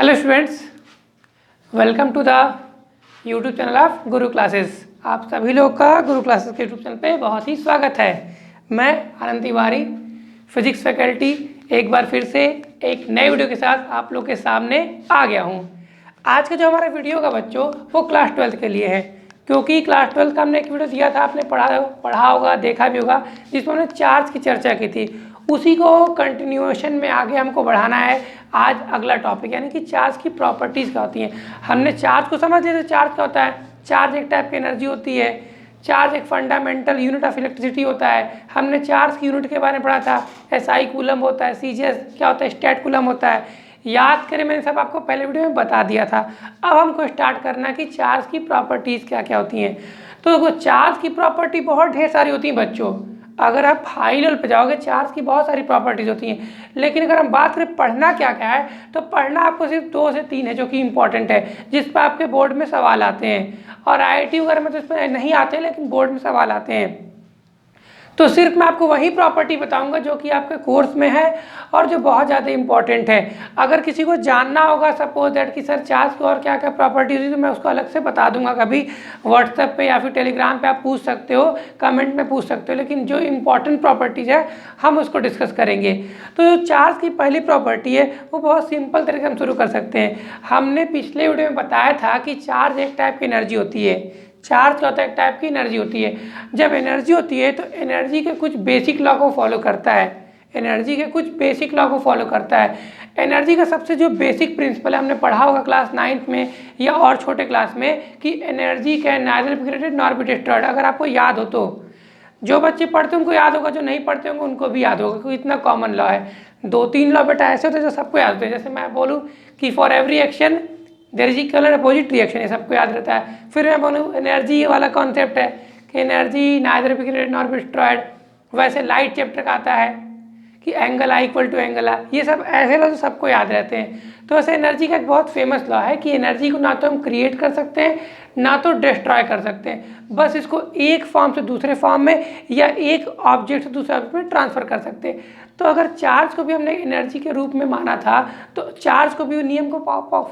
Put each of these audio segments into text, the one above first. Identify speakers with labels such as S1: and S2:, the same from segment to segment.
S1: Hello students, welcome to the YouTube channel of Guru classes. आप सभी लोग का गुरु क्लासेस के यूट्यूब चैनल पे बहुत ही स्वागत है। मैं आनंद तिवारी, फिजिक्स फैकल्टी, एक बार फिर से एक नए वीडियो के साथ आप लोग के सामने आ गया हूँ। आज का जो हमारा वीडियो का बच्चों वो क्लास 12 के लिए है, क्योंकि क्लास 12 का हमने एक वीडियो दिया था, आपने पढ़ा होगा, देखा भी होगा, जिसमें हमने चार्ज की चर्चा की थी। उसी को कंटिन्यूएशन में आगे हमको बढ़ाना है। आज अगला टॉपिक यानी कि चार्ज की प्रॉपर्टीज़ क्या होती हैं। हमने चार्ज को समझ लिया, चार्ज क्या होता है। चार्ज एक टाइप की एनर्जी होती है। चार्ज एक फंडामेंटल यूनिट ऑफ इलेक्ट्रिसिटी होता है। हमने चार्ज की यूनिट के बारे में पढ़ा था, एसआई कूलम होता है, सीजीएस क्या होता है, स्टैट कूलम होता है। याद करें, मैंने सब आपको पहले वीडियो में बता दिया था। अब हमको स्टार्ट करना कि चार्ज की प्रॉपर्टीज़ क्या क्या होती हैं। तो देखो, चार्ज की प्रॉपर्टी बहुत ढेर सारी होती हैं बच्चों। अगर आप हाई लेवल पे जाओगे, चार्ज की बहुत सारी प्रॉपर्टीज़ होती हैं, लेकिन अगर हम बात करें पढ़ना क्या क्या है, तो पढ़ना आपको सिर्फ 2 से 3 है जो कि इंपॉर्टेंट है, जिस पर आपके बोर्ड में सवाल आते हैं। और आईआईटी वगैरह में तो इस पर नहीं आते, लेकिन बोर्ड में सवाल आते हैं। तो सिर्फ मैं आपको वही प्रॉपर्टी बताऊंगा जो कि आपके कोर्स में है और जो बहुत ज़्यादा इंपॉर्टेंट है। अगर किसी को जानना होगा सपोज दैट कि सर चार्ज की और क्या क्या प्रॉपर्टी होती है, तो मैं उसको अलग से बता दूंगा। कभी व्हाट्सएप पे या फिर टेलीग्राम पे आप पूछ सकते हो, कमेंट में पूछ सकते हो, लेकिन जो इंपॉर्टेंट प्रॉपर्टीज़ है हम उसको डिस्कस करेंगे। तो जो चार्ज की पहली प्रॉपर्टी है वो बहुत सिंपल तरीके से हम शुरू कर सकते हैं। हमने पिछले वीडियो में बताया था कि चार्ज एक टाइप की एनर्जी होती है। चार्ज क्या होता है? एक टाइप की एनर्जी होती है। जब एनर्जी होती है तो एनर्जी के कुछ बेसिक लॉ को फॉलो करता है। एनर्जी के कुछ बेसिक लॉ को फॉलो करता है। एनर्जी का सबसे जो बेसिक प्रिंसिपल है, हमने पढ़ा होगा क्लास 9th में या और छोटे क्लास में, कि energy can neither be created nor be destroyed. अगर आपको याद हो तो, जो बच्चे पढ़ते हैं उनको याद होगा, जो नहीं पढ़ते होंगे उनको भी याद होगा, क्योंकि इतना कॉमन लॉ है। 2-3 लॉ बेटा ऐसे होते हैं जो सबको याद होते हैं। जैसे मैं बोलूँ कि for every action there is equal and opposite reaction, ये सबको याद रहता है। फिर मैं बोलूँ एनर्जी वाला कॉन्सेप्ट है कि energy neither be created nor be destroyed. वैसे लाइट चैप्टर का आता है कि angle i equal to angle r. ये सब ऐसे लॉ सबको याद रहते हैं। तो वैसे एनर्जी का एक बहुत फेमस लॉ है कि एनर्जी को ना तो हम क्रिएट कर सकते हैं ना तो डिस्ट्रॉय कर सकते हैं, बस इसको एक फॉर्म से दूसरे फॉर्म में या एक ऑब्जेक्ट से दूसरे ऑब्जेक्ट में ट्रांसफर कर सकते हैं। तो अगर चार्ज को भी हमने एनर्जी के रूप में माना था, तो चार्ज को भी नियम को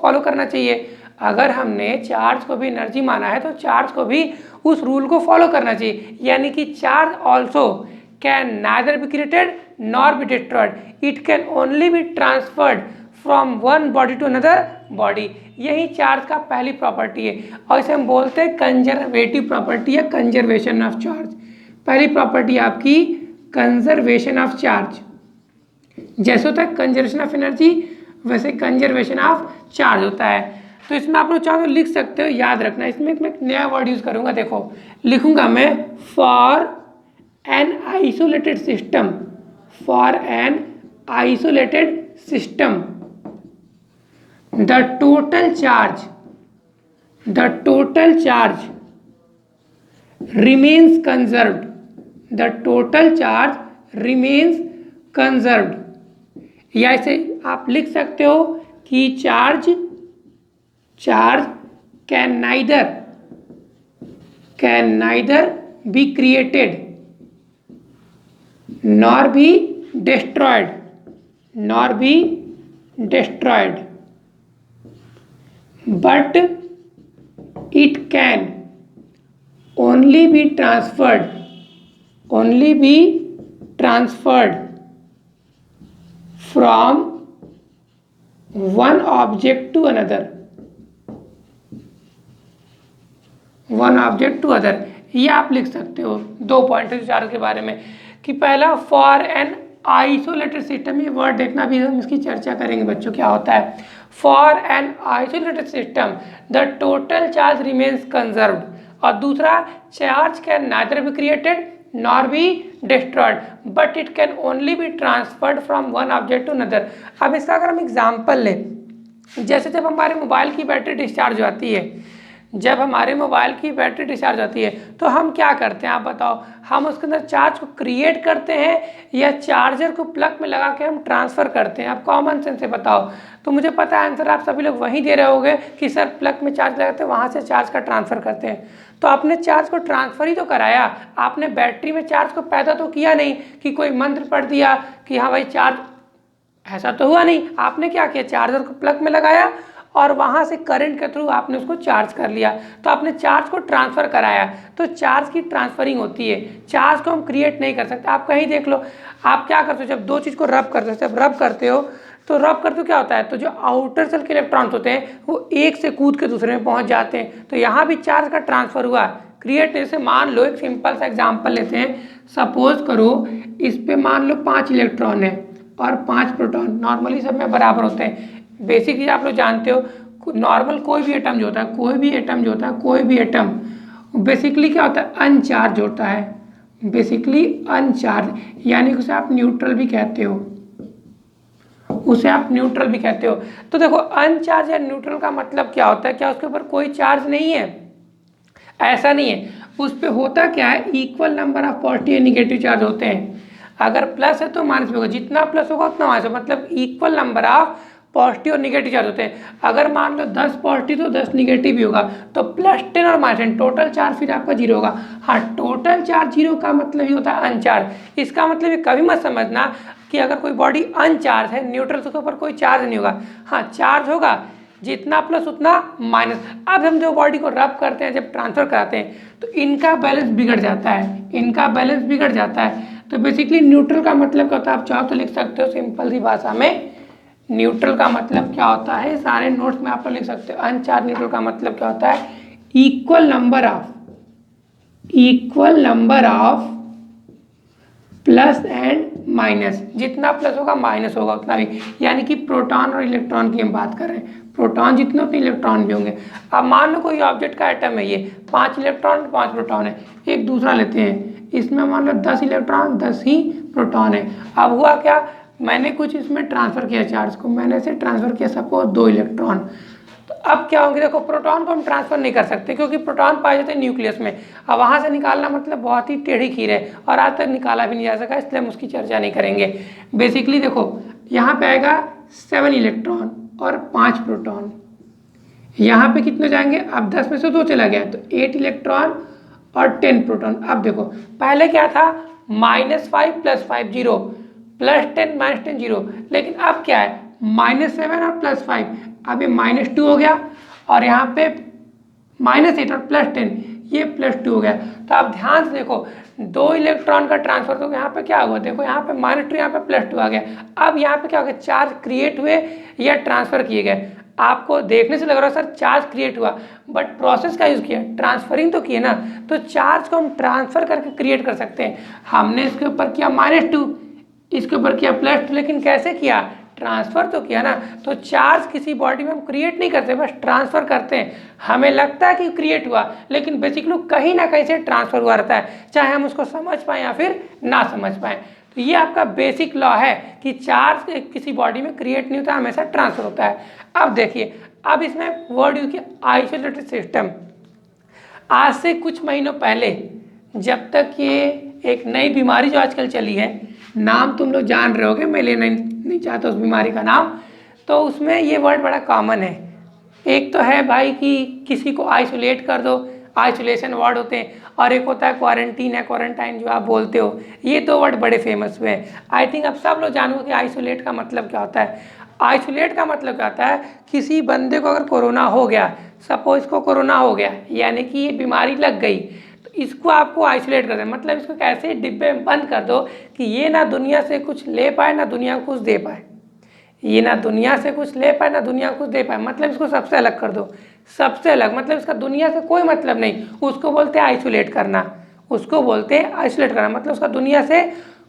S1: फॉलो करना चाहिए। अगर हमने चार्ज को भी एनर्जी माना है तो चार्ज को भी उस रूल को फॉलो करना चाहिए, यानी कि charge also can neither be created nor be destroyed, it can only be transferred from one body to another body. यही चार्ज का पहली प्रॉपर्टी है, और इसे हम बोलते हैं कंजर्वेटिव प्रॉपर्टी या कंजर्वेशन ऑफ चार्ज। पहली प्रॉपर्टी आपकी कंजर्वेशन ऑफ चार्ज। जैसे होता है कंजर्वेशन ऑफ एनर्जी, वैसे कंजर्वेशन ऑफ चार्ज होता है। तो इसमें आप लोग चाहो तो लिख सकते हो, याद रखना। इसमें मैं एक नया वर्ड यूज करूंगा, देखो लिखूंगा मैं, for an isolated system, for an isolated system the total charge remains conserved, the total charge remains conserved। या इसे आप लिख सकते हो कि charge can neither be created nor B destroyed, but it can only be transferred from one object to another, ये आप लिख सकते हो। 2 पॉइंट है चार्ज के बारे में, कि पहला फॉर एन आइसोलेटेड सिस्टम, ये वर्ड देखना भी, हम इसकी चर्चा करेंगे बच्चों क्या होता है। For an isolated system the total charge remains conserved, और दूसरा charge can neither be created nor be destroyed, but it can only be transferred from one object to another. अब इसका अगर हम एग्जाम्पल लें, जैसे जब हमारे मोबाइल की बैटरी डिस्चार्ज होती है, जब हमारे मोबाइल की बैटरी डिस्चार्ज होती है तो हम क्या करते हैं, आप बताओ। हम उसके अंदर चार्ज को क्रिएट करते हैं या चार्जर को प्लग में लगा के हम ट्रांसफ़र करते हैं? आप कॉमन सेंस से बताओ। तो मुझे पता है आंसर आप सभी लोग वहीं दे रहे होगे कि सर प्लग में चार्ज लगाते हैं, वहाँ से चार्ज का ट्रांसफ़र करते हैं। तो आपने चार्ज को ट्रांसफ़र ही तो कराया, आपने बैटरी में चार्ज को पैदा तो किया नहीं कि कोई मंत्र पढ़ दिया कि हाँ भाई चार्ज ऐसा तो हुआ नहीं, आपने क्या किया, चार्जर को प्लग में लगाया और वहाँ से करंट के थ्रू आपने उसको चार्ज कर लिया, तो आपने चार्ज को ट्रांसफ़र कराया। तो चार्ज की ट्रांसफरिंग होती है, चार्ज को हम क्रिएट नहीं कर सकते। आप कहीं देख लो, आप क्या करते हो, जब दो चीज़ को रब करते हो, जब रब करते हो तो रब करते हो क्या होता है, तो जो आउटर सेल के इलेक्ट्रॉन्स होते हैं वो एक से कूद के दूसरे में पहुँच जाते हैं। तो यहाँ भी चार्ज का ट्रांसफ़र हुआ, क्रिएट। जैसे मान लो एक सिंपल सा एग्जाम्पल लेते हैं, सपोज करो इस पे मान लो 5 इलेक्ट्रॉन है और 5 प्रोटॉन, नॉर्मली सब में बराबर होते हैं। बेसिक चीज़ आप लोग जानते हो, नॉर्मल कोई भी एटम जो होता है, कोई भी एटम बेसिकली क्या होता है, अनचार्ज होता है, बेसिकली अनचार्ज, यानी कि उसे आप न्यूट्रल भी कहते हो, तो देखो अनचार्ज या न्यूट्रल का मतलब क्या होता है, क्या उसके ऊपर कोई चार्ज नहीं है, ऐसा नहीं है। उस पर होता क्या है, इक्वल नंबर ऑफ पॉजिटिव या निगेटिव चार्ज होते हैं। अगर प्लस है तो माइनस भी होगा, जितना प्लस होगा उतना माइनस होगा, मतलब इक्वल नंबर ऑफ पॉजिटिव और निगेटिव चार्ज होते हैं। अगर मान लो 10 पॉजिटिव तो 10 निगेटिव भी होगा, तो +10 और -10 टोटल चार्ज फिर आपका 0 होगा। हाँ, टोटल चार्ज 0 का मतलब ही होता है अनचार्ज। इसका मतलब ये कभी मत समझना कि अगर कोई बॉडी अनचार्ज है, न्यूट्रल, तो उसके ऊपर कोई चार्ज नहीं होगा। हाँ, चार्ज होगा, जितना प्लस उतना माइनस। अब हम जो बॉडी को रब करते हैं, जब ट्रांसफर कराते हैं, तो इनका बैलेंस बिगड़ जाता है, तो बेसिकली न्यूट्रल का मतलब क्या होता है, आप चाहो तो लिख सकते हो सिंपल सी भाषा में। न्यूट्रल का मतलब क्या होता है, सारे नोट्स में आप लोग लिख सकते हो। अनचार्ज न्यूट्रल का मतलब क्या होता है, equal number of plus and minus, जितना प्लस होगा माइनस होगा उतना भी, यानी कि प्रोटॉन और इलेक्ट्रॉन की हम बात कर रहे हैं, प्रोटॉन जितने उतने इलेक्ट्रॉन भी होंगे। अब मान लो कोई ऑब्जेक्ट का एटम है, ये 5 इलेक्ट्रॉन 5 प्रोटॉन है। एक दूसरा लेते हैं, इसमें मान लो 10 इलेक्ट्रॉन 10 ही प्रोटॉन है। अब हुआ क्या, मैंने कुछ इसमें ट्रांसफ़र किया चार्ज को, मैंने इसे ट्रांसफ़र किया सपोज 2 इलेक्ट्रॉन। तो अब क्या होंगे, देखो प्रोटॉन को हम ट्रांसफ़र नहीं कर सकते क्योंकि प्रोटॉन पाए जाते हैं न्यूक्लियस में। अब वहाँ से निकालना मतलब बहुत ही टेढ़ी खीर है और आज तक निकाला भी नहीं जा सका, इसलिए हम उसकी चर्चा नहीं करेंगे। बेसिकली देखो यहाँ पे आएगा 7 इलेक्ट्रॉन और 5 प्रोटॉन, यहाँ पे कितने जाएंगे, अब 10 में से 2 चला गया तो 8 इलेक्ट्रॉन और 10 प्रोटॉन। अब देखो पहले क्या था, -5 + 5 0, +10 -10 0, लेकिन अब क्या है, -7 और +5, अब ये -2 हो गया और यहाँ पे -8 और +10, ये +2 हो गया। तो आप ध्यान से देखो, 2 इलेक्ट्रॉन का ट्रांसफर, तो यहाँ पे क्या हुआ, देखो यहाँ पे -2 यहाँ पे +2 आ गया। अब यहाँ पे क्या हो गया, चार्ज क्रिएट हुए या ट्रांसफर किए गए। आपको देखने से लग रहा है सर चार्ज क्रिएट हुआ, बट प्रोसेस का यूज़ किया, ट्रांसफरिंग तो किए ना। तो चार्ज को हम ट्रांसफर करके क्रिएट कर सकते हैं। हमने इसके ऊपर किया -2, इसके ऊपर किया +2, लेकिन कैसे किया, ट्रांसफ़र तो किया ना। तो चार्ज किसी बॉडी में हम क्रिएट नहीं करते, बस ट्रांसफ़र करते हैं। हमें लगता है कि क्रिएट हुआ, लेकिन बेसिकली कहीं ना कहीं से ट्रांसफ़र हुआ रहता है, चाहे हम उसको समझ पाएँ या फिर ना समझ पाएँ। तो ये आपका बेसिक लॉ है कि चार्ज किसी बॉडी में क्रिएट नहीं होता, हमेशा ट्रांसफ़र होता है। अब देखिए, अब इसमें वर्ड यूज़ किया आइसोलेटेड सिस्टम। आज से कुछ महीनों पहले, जब तक ये एक नई बीमारी जो आजकल चली है, नाम तुम लोग जान रहे होगे, मैं लेना नहीं चाहता उस बीमारी का नाम, तो उसमें ये वर्ड बड़ा कॉमन है। एक तो है भाई कि किसी को आइसोलेट कर दो, आइसोलेशन वर्ड होते हैं, और एक होता है क्वारंटीन या क्वारंटाइन जो आप बोलते हो। ये 2 वर्ड बड़े फेमस हुए हैं। आई थिंक अब सब लोग जानोगे कि आइसोलेट का मतलब क्या होता है। आइसोलेट का मतलब क्या होता है, किसी बंदे को अगर कोरोना हो गया, सपोज इसको कोरोना हो गया, यानी कि ये बीमारी लग गई, तो इसको आपको आइसोलेट कर देना, मतलब इसको कैसे डिब्बे में बंद कर दो कि ये ना दुनिया से कुछ ले पाए ना दुनिया को कुछ दे पाए, ये ना दुनिया से कुछ ले पाए ना दुनिया को कुछ दे पाए, मतलब इसको सबसे अलग कर दो। सबसे अलग मतलब इसका दुनिया से कोई मतलब नहीं, उसको बोलते हैं आइसोलेट करना, उसको बोलते हैं आइसोलेट करना, मतलब उसका दुनिया से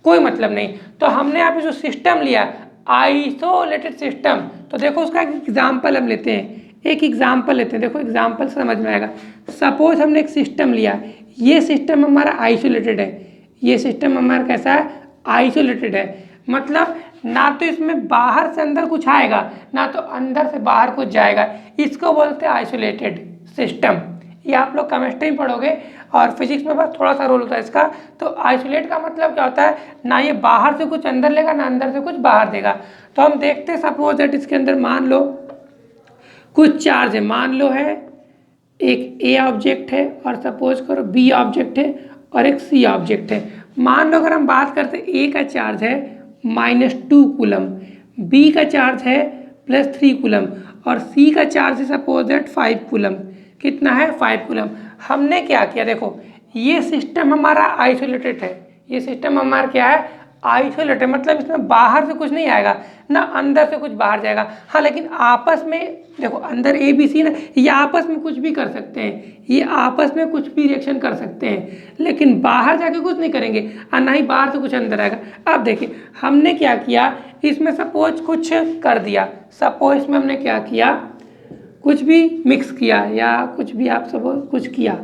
S1: कोई मतलब नहीं। तो हमने यहाँ पे जो सिस्टम लिया आइसोलेटेड सिस्टम, तो देखो उसका एक एग्जाम्पल हम लेते हैं, देखो एग्जाम्पल समझ में आएगा। सपोज हमने एक सिस्टम लिया, ये सिस्टम हमारा आइसोलेटेड है, ये सिस्टम हमारा कैसा है, आइसोलेटेड है, मतलब ना तो इसमें बाहर से अंदर कुछ आएगा ना तो अंदर से बाहर कुछ जाएगा, इसको बोलते हैं आइसोलेटेड सिस्टम। ये आप लोग केमिस्ट्री में पढ़ोगे और फिजिक्स में बस थोड़ा सा रोल होता है इसका। तो आइसोलेट का मतलब क्या होता है, ना ये बाहर से कुछ अंदर लेगा ना अंदर से कुछ बाहर देगा। तो हम देखते हैं सपोज दैट इसके अंदर मान लो कुछ चार्ज है, मान लो है एक ए ऑब्जेक्ट है और सपोज करो बी ऑब्जेक्ट है और एक सी ऑब्जेक्ट है। मान लो अगर हम बात करते हैं ए का चार्ज है -2 कूलम, बी का चार्ज है +3 कूलम और सी का चार्ज है सपोज दैट 5 कूलम। कितना है? 5 कूलम। हमने क्या किया, देखो ये सिस्टम हमारा आइसोलेटेड है, ये सिस्टम हमारा क्या है? आइसोलेटेड, मतलब इसमें बाहर से कुछ नहीं आएगा ना अंदर से कुछ बाहर जाएगा। हाँ, लेकिन आपस में देखो अंदर ए बी सी ना, ये आपस में कुछ भी कर सकते हैं, ये आपस में कुछ भी रिएक्शन कर सकते हैं, लेकिन बाहर जाके कुछ नहीं करेंगे और ना ही बाहर से कुछ अंदर आएगा। अब देखिए हमने क्या किया, इसमें सपोज कुछ कर दिया, सपोज इसमें हमने क्या किया, कुछ भी मिक्स किया या कुछ भी आप सपोज कुछ किया,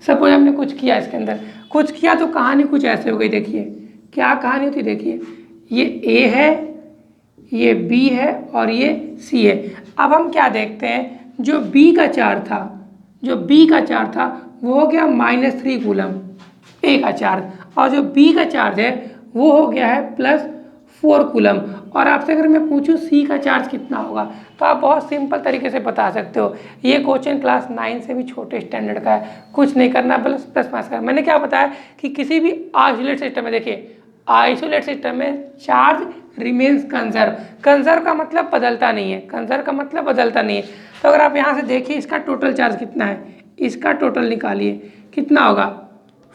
S1: सपोज हमने कुछ किया, इसके अंदर कुछ किया तो कहानी कुछ ऐसे हो गई। देखिए क्या कहानी होती, देखिए ये ए है, ये बी है और ये सी है। अब हम क्या देखते हैं, जो बी का चार्ज था वो हो गया -3 कूलम ए का चार्ज, और जो बी का चार्ज है वो हो गया है +4 कूलम। और आपसे अगर मैं पूछूं सी का चार्ज कितना होगा, तो आप बहुत सिंपल तरीके से बता सकते हो। ये क्वेश्चन क्लास 9 से भी छोटे स्टैंडर्ड का है, कुछ नहीं करना, प्लस माइनस करना। मैंने क्या बताया कि किसी भी आइसोलेट सिस्टम में, देखिए आइसोलेट सिस्टम में चार्ज रिमेन्स कंजर्व का मतलब बदलता नहीं है, तो अगर आप यहाँ से देखिए इसका टोटल चार्ज कितना है, इसका टोटल निकालिए कितना होगा,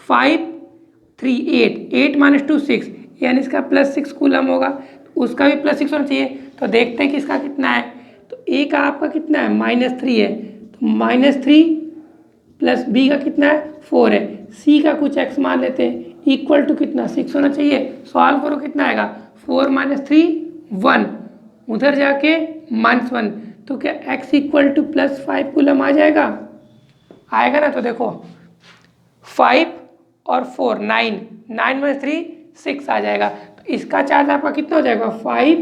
S1: 5 3 8 8 - 2 6, यानी इसका +6 कूलम होगा, उसका भी +6 होना चाहिए। तो देखते हैं कि इसका कितना है, तो ए का आपका कितना है -3 है, तो -3 प्लस बी का कितना है 4 है, सी का कुछ एक्स मान लेते हैं, इक्वल टू कितना 6 होना चाहिए। सॉल्व करो कितना आएगा, 4 - 3 1, उधर जाके -1, तो क्या x इक्वल टू +5 कूलम आ जाएगा ना। तो देखो 5 और 4 9 9 - 3 6 आ जाएगा, तो इसका चार्ज आपका कितना हो जाएगा 5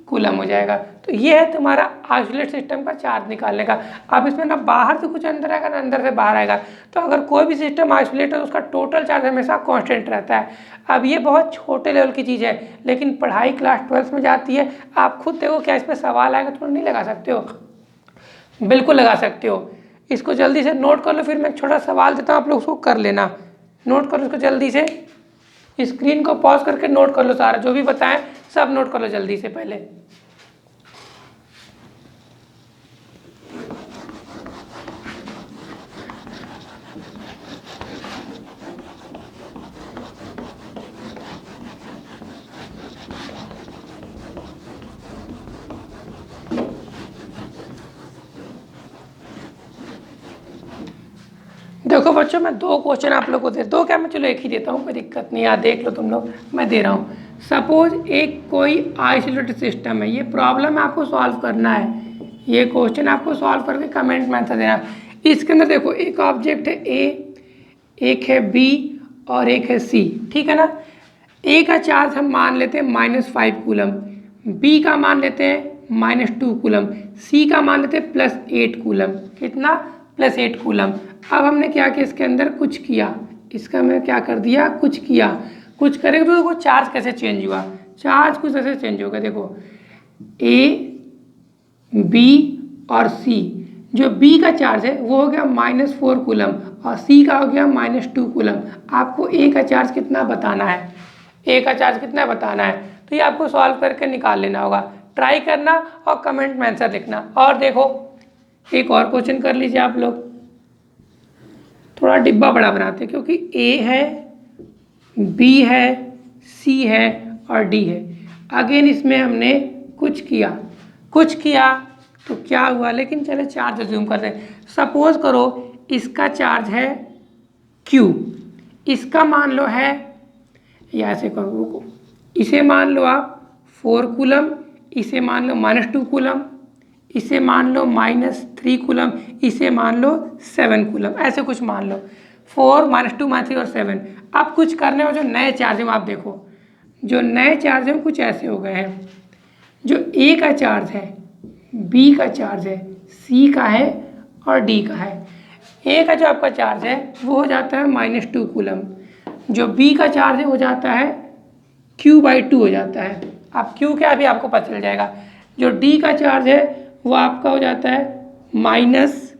S1: कूलम हो जाएगा। तो ये है तुम्हारा आइसोलेट सिस्टम का चार्ज निकालने का। अब इसमें ना बाहर से कुछ अंदर आएगा ना अंदर से बाहर आएगा, तो अगर कोई भी सिस्टम आइसोलेट है तो उसका टोटल चार्ज हमेशा कांस्टेंट रहता है। अब ये बहुत छोटे लेवल की चीज़ है, लेकिन पढ़ाई क्लास 12 में जाती है। आप खुद देखो क्या इसमें सवाल आएगा, तो नहीं लगा सकते हो, बिल्कुल लगा सकते हो। इसको जल्दी से नोट कर लो, फिर मैं एक छोटा सवाल देता हूँ, आप लोग उसको कर लेना। नोट करो इसको जल्दी से, स्क्रीन को पॉज करके नोट कर लो, सारा जो भी बताएं सब नोट कर लो जल्दी से पहले। देखो बच्चों, मैं 2 क्वेश्चन आप लोग को दो क्या, मैं चलो एक ही देता हूँ, कोई दिक्कत नहीं है, देख लो तुम लोग, मैं दे रहा हूँ। सपोज एक कोई आइसोलेटेड सिस्टम है, ये प्रॉब्लम आपको सॉल्व करना है, ये क्वेश्चन आपको सॉल्व करके कमेंट में आंसर देना। इसके अंदर देखो एक ऑब्जेक्ट है ए, एक है बी और एक है सी, ठीक है ना। ए का चार्ज हम मान लेते हैं -5 कूलम, बी का मान लेते हैं -2 कूलम, सी का मान लेते हैं +8 कूलम। कितना? +8 कूलम। अब हमने क्या किया, इसके अंदर कुछ किया, इसका मैं क्या कर दिया, कुछ किया, कुछ करेंगे तो देखो चार्ज कैसे चेंज हुआ, चार्ज कुछ ऐसे चेंज होगा। देखो ए बी और सी, जो बी का चार्ज है वो हो गया -4 कूलम और सी का हो गया -2 कूलम। आपको ए का चार्ज कितना बताना है, ए का चार्ज कितना बताना है, तो ये आपको सॉल्व करके निकाल लेना होगा। ट्राई करना और कमेंट में आंसर लिखना। और देखो एक और क्वेश्चन कर लीजिए आप लोग, थोड़ा डिब्बा बड़ा बनाते हैं, क्योंकि ए है, बी है, सी है और डी है। अगेन इसमें हमने कुछ किया तो क्या हुआ, लेकिन चले चार्ज अज्यूम करते हैं। सपोज करो इसका चार्ज है Q, इसका मान लो है, या ऐसे करो, रुको, इसे मान लो आप 4 कूलम, इसे मान लो -2 कूलम, इसे मान लो -3 कूलम, इसे मान लो 7 कूलम, ऐसे कुछ मान लो 4 -2 -3 और 7। अब कुछ करने में जो नए चार्ज में आप देखो, जो नए चार्ज में कुछ ऐसे हो गए हैं, जो ए का चार्ज है, बी का चार्ज है, सी का है और डी का है। ए का जो आपका चार्ज है वो हो जाता है -2 कूलम, जो बी का चार्ज है हो जाता है Q/2 हो जाता है। अब Q क्या अभी आपको पता चल जाएगा। जो डी का चार्ज है वो आपका हो जाता है माइनस,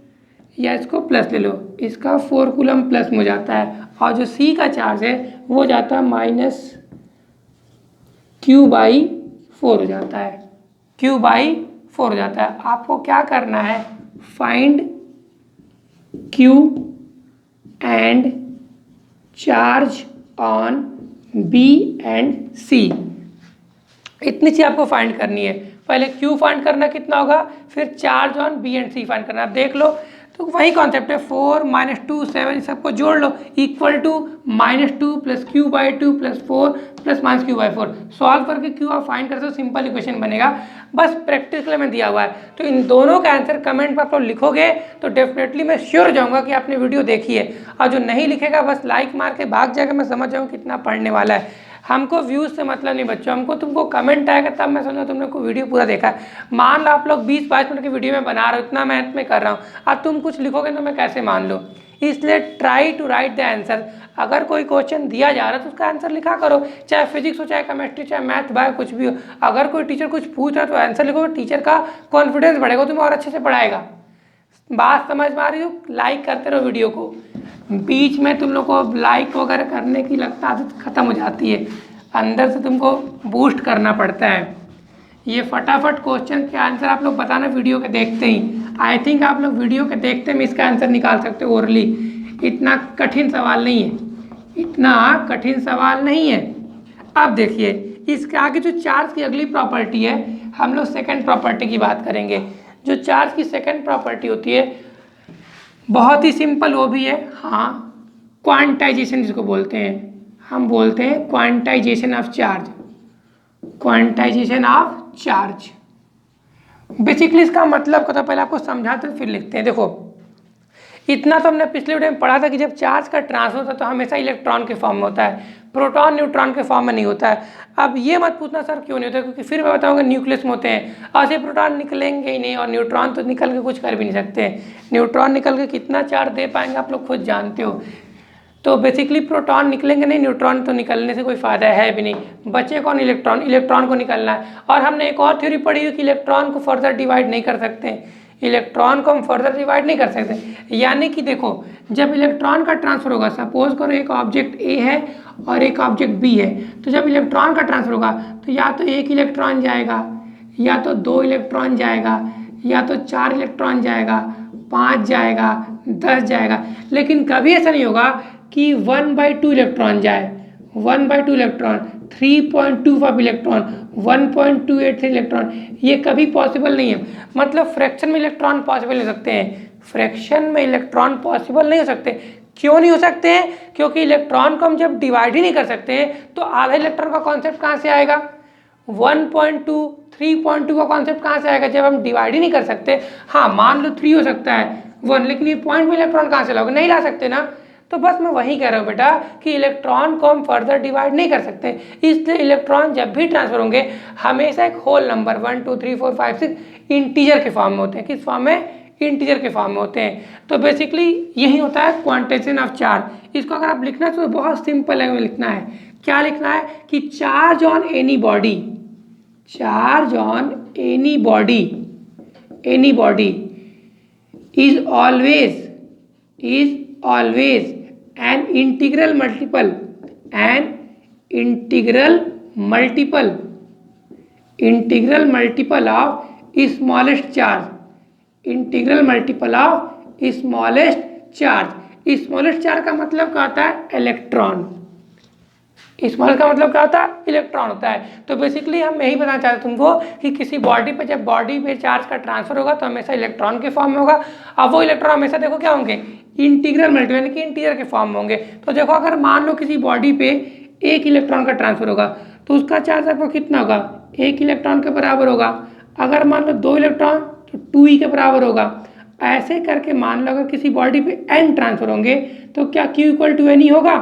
S1: या इसको प्लस ले लो, इसका 4 कूलम प्लस में हो जाता है, और जो सी का चार्ज है वो हो जाता है -Q/2 4 हो जाता है, Q/4 हो जाता है। आपको क्या करना है, find Q and charge on B and C, इतनी चीज़ आपको फाइंड करनी है। पहले Q फाइंड करना कितना होगा, फिर charge on B and C find करना। आप देख लो तो वही कॉन्सेप्ट है, 4 - 2 7 सबको जोड़ लो equal to -2 + Q/2 + 4 + -Q/4। Solve करके Q आप फाइंड करते हो, सिंपल इक्वेशन बनेगा। बस प्रैक्टिकल में दिया हुआ है, तो इन दोनों का आंसर कमेंट पर आप लोग लिखोगे तो डेफिनेटली मैं श्योर जाऊंगा कि आपने वीडियो देखी है। और जो नहीं लिखेगा बस लाइक मार के भाग जाएगा, मैं समझ जाऊँगा कितना पढ़ने वाला है। हमको व्यूज़ से मतलब नहीं बच्चों, हमको तुमको कमेंट आएगा तब मैं समझा तुमने को वीडियो पूरा देखा है। मान लो आप लोग 20-22 मिनट की वीडियो में बना रहे हो, इतना मेहनत में कर रहा हूँ, अब तुम कुछ लिखोगे तो मैं कैसे मान लो। इसलिए try to write the answer. अगर कोई क्वेश्चन दिया जा रहा है तो उसका आंसर लिखा करो, चाहे फिजिक्स हो, चाहे केमिस्ट्री, चाहे मैथ, बायो, कुछ भी हो। अगर कोई टीचर कुछ पूछ रहा है तो आंसर लिखोगे, टीचर का कॉन्फिडेंस बढ़ेगा, तुम्हें और अच्छे से पढ़ाएगा। बात समझ में आ रही हो? लाइक करते रहो वीडियो को। बीच में तुम लोग को लाइक वगैरह करने की लगता आदत खत्म हो जाती है, अंदर से तुमको बूस्ट करना पड़ता है। ये फटाफट क्वेश्चन के आंसर आप लोग बताना वीडियो के देखते ही। आई थिंक आप लोग वीडियो के देखते में इसका आंसर निकाल सकते हो ओरली। इतना कठिन सवाल नहीं है, इतना कठिन सवाल नहीं है। अब देखिए इसके आगे जो चार्ज की अगली प्रॉपर्टी है, हम लोग सेकंड प्रॉपर्टी की बात करेंगे। जो चार्ज की सेकंड प्रॉपर्टी होती है बहुत ही सिंपल, वो भी है हाँ क्वांटाइजेशन, जिसको बोलते हैं हम बोलते हैं quantization of charge. Quantization of charge basically इसका मतलब क्या था, पहले आपको समझाते फिर लिखते हैं। देखो इतना तो हमने पिछले वीडियो में पढ़ा था कि जब चार्ज का ट्रांसफर होता है तो हमेशा इलेक्ट्रॉन के फॉर्म में होता है, प्रोटॉन न्यूट्रॉन के फॉर्म में नहीं होता है। अब ये मत पूछना सर क्यों नहीं होता, क्योंकि फिर मैं बताऊंगा न्यूक्लियस में होते हैं और ऐसे प्रोटॉन निकलेंगे ही नहीं, और न्यूट्रॉन तो निकल के कुछ कर भी नहीं सकते। न्यूट्रॉन निकल के कितना चार्ज दे पाएंगे आप लोग खुद जानते हो। तो बेसिकली प्रोटॉन निकलेंगे नहीं, न्यूट्रॉन तो निकलने से कोई फ़ायदा है भी नहीं। बचे कौन, इलेक्ट्रॉन। इलेक्ट्रॉन को निकलना है। और हमने एक और थ्योरी पढ़ी है कि इलेक्ट्रॉन को फर्दर डिवाइड नहीं कर सकते, इलेक्ट्रॉन को हम फर्दर डिवाइड नहीं कर सकते। यानी कि देखो जब इलेक्ट्रॉन का ट्रांसफर होगा, सपोज करो एक ऑब्जेक्ट ए है और एक ऑब्जेक्ट बी है, तो जब इलेक्ट्रॉन का ट्रांसफर होगा तो या तो 1 इलेक्ट्रॉन जाएगा, या तो 2 इलेक्ट्रॉन जाएगा, या तो 4 इलेक्ट्रॉन जाएगा, 5 जाएगा, 10 जाएगा। लेकिन कभी ऐसा नहीं होगा कि 1/2 इलेक्ट्रॉन जाए, 1/2 इलेक्ट्रॉन, 3.25 इलेक्ट्रॉन, 1.283 इलेक्ट्रॉन, ये कभी पॉसिबल नहीं है। मतलब फ्रैक्शन में इलेक्ट्रॉन पॉसिबल हो सकते हैं, फ्रैक्शन में इलेक्ट्रॉन पॉसिबल नहीं हो सकते। क्यों नहीं हो सकते हैं? क्योंकि इलेक्ट्रॉन को हम जब डिवाइड ही नहीं कर सकते हैं तो आधा इलेक्ट्रॉन का कॉन्सेप्ट कहाँ से आएगा, 1.2 3.2 का कॉन्सेप्ट कहाँ से आएगा जब हम डिवाइड ही नहीं कर सकते। हाँ मान लो 3 हो सकता है 1, लेकिन ये पॉइंट में इलेक्ट्रॉन कहाँ से लाओगे, नहीं ला सकते ना। तो बस मैं वही कह रहा हूँ बेटा कि इलेक्ट्रॉन को हम फर्दर डिवाइड नहीं कर सकते, इसलिए इलेक्ट्रॉन जब भी ट्रांसफर होंगे हमेशा एक होल नंबर 1 2 3 4 5 6 इंटीजर के फॉर्म में होते हैं। किस फॉर्म में, इंटीजर के फॉर्म में होते हैं। तो बेसिकली यही होता है क्वांटाइजेशन ऑफ चार्ज। इसको अगर आप लिखना तो बहुत सिंपल है, लिखना है क्या लिखना है कि charge on any body, charge on any body, any body is always an integral multiple of smallest charge, integral multiple of smallest charge. Smallest charge का मतलब क्या होता है, इलेक्ट्रॉन। स्मॉल का मतलब क्या होता है, इलेक्ट्रॉन होता है। तो बेसिकली हम यही बताना चाहते हैं तुमको कि किसी बॉडी पे जब बॉडी पे चार्ज का ट्रांसफर होगा तो हमेशा इलेक्ट्रॉन के फॉर्म में होगा। अब वो इलेक्ट्रॉन हमेशा देखो क्या होंगे, इंटीग्रल मल्टीपल यानी कि इंटीजर के फॉर्म में होंगे। तो देखो अगर मान लो किसी बॉडी पे 1 इलेक्ट्रॉन का ट्रांसफर होगा तो उसका चार्ज आपको कितना होगा, 1 इलेक्ट्रॉन के बराबर होगा। अगर मान लो 2 इलेक्ट्रॉन तो 2e के बराबर होगा। ऐसे करके मान लो अगर किसी बॉडी पे n ट्रांसफर होंगे तो क्या Q = n होगा,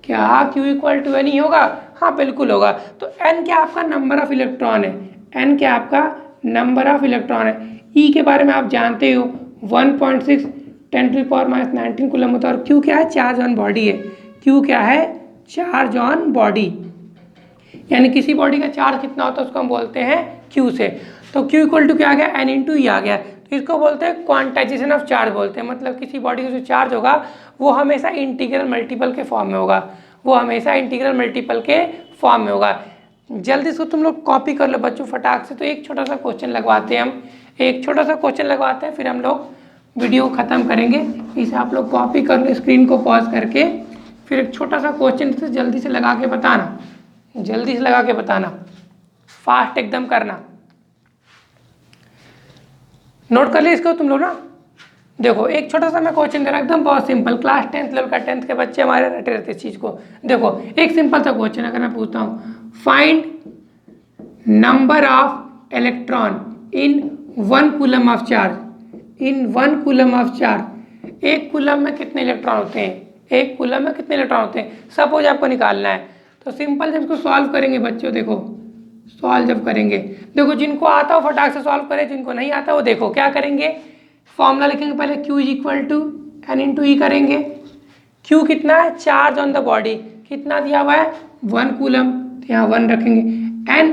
S1: क्या Q = n होगा? हाँ बिल्कुल होगा। तो n क्या आपका नंबर ऑफ इलेक्ट्रॉन है, n क्या आपका नंबर ऑफ इलेक्ट्रॉन है। E के बारे में आप जानते हो 1.6 × 10⁻19 कूलम होता है। और Q क्या है, चार्ज ऑन बॉडी है। Q क्या है, चार्ज ऑन बॉडी, यानी किसी बॉडी का चार्ज कितना होता है उसको हम बोलते हैं Q से। तो Q = क्या आ गया, n × E आ गया। तो इसको बोलते हैं क्वांटाइजेशन ऑफ चार्ज बोलते हैं। मतलब किसी बॉडी का जो चार्ज होगा वो हमेशा इंटीग्रल मल्टीपल के फॉर्म में होगा, वो हमेशा इंटीग्रल मल्टीपल के फॉर्म में होगा। जल्दी से तुम लोग कॉपी कर लो बच्चों फटाक से। तो एक छोटा सा क्वेश्चन लगवाते हैं हम, एक छोटा सा क्वेश्चन लगवाते हैं, फिर हम लोग वीडियो ख़त्म करेंगे। इसे आप लोग कॉपी कर लो स्क्रीन को पॉज करके, फिर एक छोटा सा क्वेश्चन से जल्दी से लगा के बताना, जल्दी से लगा के बताना, फास्ट एकदम करना। नोट कर लिया इसको तुम लोग ना। देखो एक छोटा सा मैं क्वेश्चन दे रहा हूँ, एकदम बहुत सिंपल, क्लास 10th लेवल का 10th के बच्चे हमारे रटे रहते इस चीज़ को। देखो एक सिंपल सा क्वेश्चन अगर मैं पूछता हूँ, find number of electron in 1 coulomb of charge, in 1 coulomb of charge. एक कूलम में कितने इलेक्ट्रॉन होते हैं, एक कूलम में कितने इलेक्ट्रॉन होते हैं, सपोज आपको निकालना है। तो सिंपल जब इसको सॉल्व करेंगे बच्चों, देखो सॉल्व जब करेंगे, देखो जिनको आता हो फटाक से सॉल्व करें, जिनको नहीं आता वो देखो क्या करेंगे, फॉर्मूला लिखेंगे पहले Q is equal to N into e करेंगे। Q कितना है, चार्ज ऑन द बॉडी, कितना दिया हुआ है 1 कूलम, तो यहाँ 1 रखेंगे। N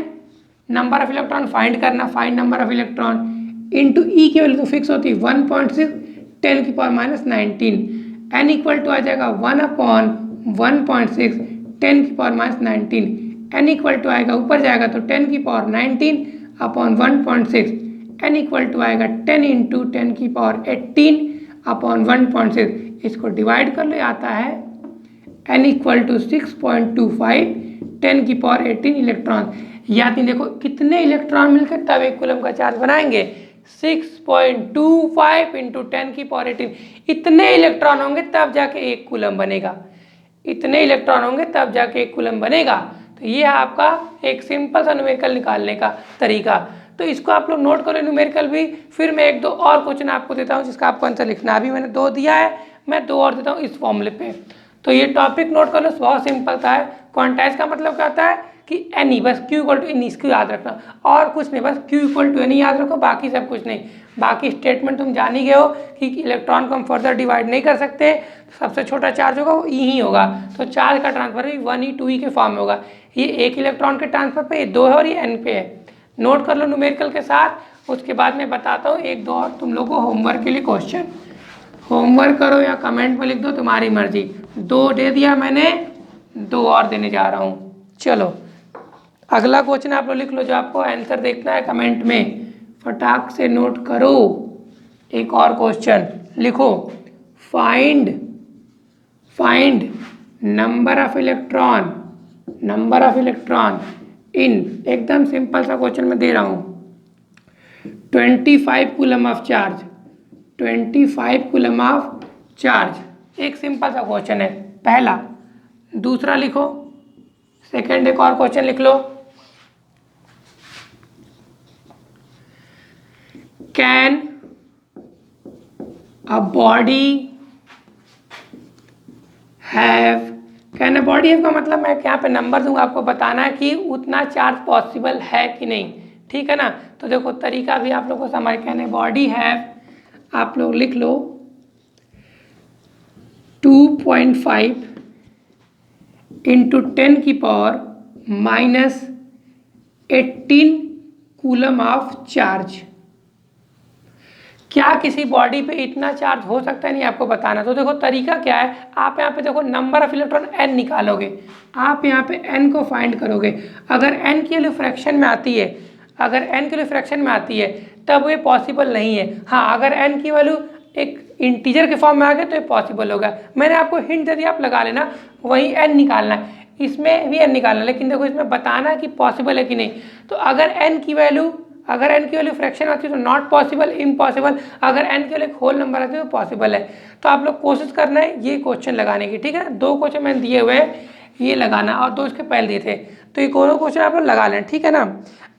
S1: number of electron find करना, find number of electron into e की वैल्यू तो फिक्स होती है 1.6 10 की power minus 19। N equal to आ जाएगा 1/1.6 10 की power minus 19। N equal to आएगा ऊपर जाएगा तो 10 की power 19 upon 1.6। N equal to आएगा 10 इंटू 10 की पावर 18 अपॉन 1.6। इसको डिवाइड कर लो, आता है N इक्वल टू 6.25 10 की पावर 18 इलेक्ट्रॉन। याद नहीं, देखो कितने इलेक्ट्रॉन मिलकर तब एक कूलम का चार्ज बनाएंगे, 6.25 इंटू 10 की पावर 18। इतने इलेक्ट्रॉन होंगे तब जाके एक कूलम बनेगा, इतने इलेक्ट्रॉन होंगे तब जाके एक कूलम बनेगा। तो ये आपका एक सिंपल सा न्यूमेरिकल निकालने का तरीका। तो इसको आप लोग नोट करो न्यूमेरिकल भी। फिर मैं एक दो और क्वेश्चन आपको देता हूँ जिसका आपको आंसर लिखना, अभी मैंने 2 दिया है, मैं 2 और देता हूँ इस फॉर्मूले पे। तो ये टॉपिक नोट कर लो, बहुत सिंपल सा है। क्वांटाइज का मतलब क्या होता है कि एनी, बस Q इक्वल टू एनी, इसको याद रखना और कुछ नहीं, बस Q इक्वल टू एनी याद रखो, बाकी सब कुछ नहीं। बाकी स्टेटमेंट तुम जान ही गए हो कि इलेक्ट्रॉन को हम फर्दर डिवाइड नहीं कर सकते, सबसे छोटा चार्ज होगा वो ई ही होगा। तो चार्ज का ट्रांसफर भी 1e 2e के फॉर्म में होगा। ये एक इलेक्ट्रॉन के ट्रांसफर पे, ये 2 है और ये n पे है। नोट कर लो न्यूमेरिकल के साथ। उसके बाद मैं बताता हूँ एक दो और तुम लोगों को होमवर्क के लिए क्वेश्चन। होमवर्क करो या कमेंट में लिख दो, तुम्हारी मर्जी। 2 दे दिया मैंने, 2 और देने जा रहा हूँ। चलो अगला क्वेश्चन आप लोग लिख लो, जो आपको आंसर देखना है कमेंट में, फटाक से नोट करो। एक और क्वेश्चन लिखो, find number of electron, number of electron in, एकदम सिंपल सा क्वेश्चन मैं दे रहा हूँ, 25 coulomb of charge, 25 coulomb of charge. एक सिंपल सा क्वेश्चन है पहला। दूसरा लिखो, सेकंड एक और क्वेश्चन लिख लो, can a body have, can a body have का मतलब मैं यहाँ पे नंबर दूंगा, आपको बताना है कि उतना चार्ज पॉसिबल है कि नहीं, ठीक है ना। तो देखो तरीका भी आप लोग को समझ, कैन अ बॉडी हैव, आप लोग लिख लो 2.5 इंटू 10 की power minus 18 coulomb of charge. क्या किसी बॉडी पे इतना चार्ज हो सकता है, नहीं आपको बताना। तो देखो तरीका क्या है, आप यहाँ पे देखो नंबर ऑफ इलेक्ट्रॉन n निकालोगे, आप यहाँ पे n को फाइंड करोगे। अगर n की वैल्यू फ्रैक्शन में आती है, अगर n की वैल्यू फ्रैक्शन में आती है तब ये पॉसिबल नहीं है। हाँ अगर n की वैल्यू एक इंटीजर के फॉर्म में आ गए तो ये पॉसिबल होगा। मैंने आपको हिंट दे दिया, आप लगा लेना, वही n निकालना है, इसमें भी n निकालना है, लेकिन देखो इसमें बताना है कि पॉसिबल है कि नहीं। तो अगर n की वैल्यू फ्रैक्शन आती है तो नॉट पॉसिबल, इम्पॉसिबल। अगर n की वैल्यू होल नंबर आती है तो पॉसिबल है। तो आप लोग कोशिश करना है ये क्वेश्चन लगाने की, ठीक है। 2 क्वेश्चन मैंने दिए हुए हैं, ये लगाना, और 2 इसके पहले दिए थे, तो ये दोनों क्वेश्चन आप लोग लगा लें, ठीक है ना।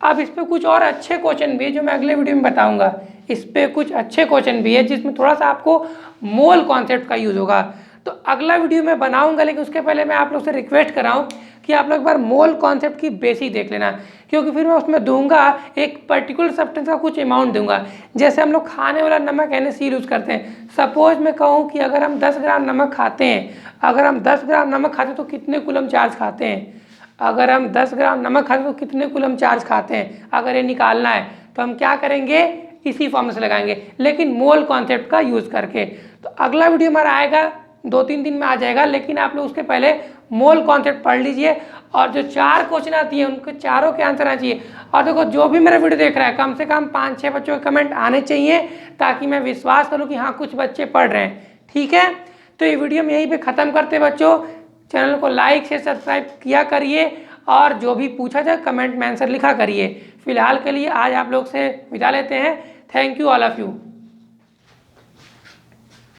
S1: अब इस पर कुछ और अच्छे क्वेश्चन भी है जो मैं अगले वीडियो में बताऊंगा। इस पर कुछ अच्छे क्वेश्चन भी है जिसमें थोड़ा सा आपको मोल कॉन्सेप्ट का यूज़ होगा, तो अगला वीडियो में बनाऊंगा। लेकिन उसके पहले मैं आप लोग से रिक्वेस्ट कर रहा हूँ कि आप लोग एक बार मोल कॉन्सेप्ट की बेसिक देख लेना, क्योंकि फिर मैं उसमें दूंगा एक पर्टिकुलर सब्सटेंस का कुछ अमाउंट दूंगा। जैसे हम लोग खाने वाला नमक NaCl यूज़ करते हैं, सपोज मैं कहूँ कि अगर हम 10 ग्राम नमक खाते हैं, अगर हम 10 ग्राम नमक खाते हैं तो कितने कूलम चार्ज खाते हैं, अगर हम 10 ग्राम नमक खाते हैं तो कितने कूलम चार्ज खाते हैं। अगर ये निकालना है तो हम क्या करेंगे, इसी फॉर्मूले से लगाएंगे, लेकिन मोल कॉन्सेप्ट का यूज़ करके। तो अगला वीडियो हमारा आएगा 2-3 दिन में आ जाएगा, लेकिन आप लोग उसके पहले मोल कॉन्सेप्ट पढ़ लीजिए और जो 4 क्वेश्चन आती है उनके चारों के आंसर आना चाहिए। और देखो जो भी मेरा वीडियो देख रहा है कम से कम 5-6 बच्चों के कमेंट आने चाहिए ताकि मैं विश्वास करूँ कि हाँ कुछ बच्चे पढ़ रहे हैं। ठीक है, तो ये वीडियो हम यहीं पे ख़त्म करते हैं बच्चों। चैनल को लाइक से सब्सक्राइब किया करिए और जो भी पूछा जाए कमेंट में आंसर लिखा करिए। फिलहाल के लिए आज आप लोग से विदा लेते हैं। Thank you all of you.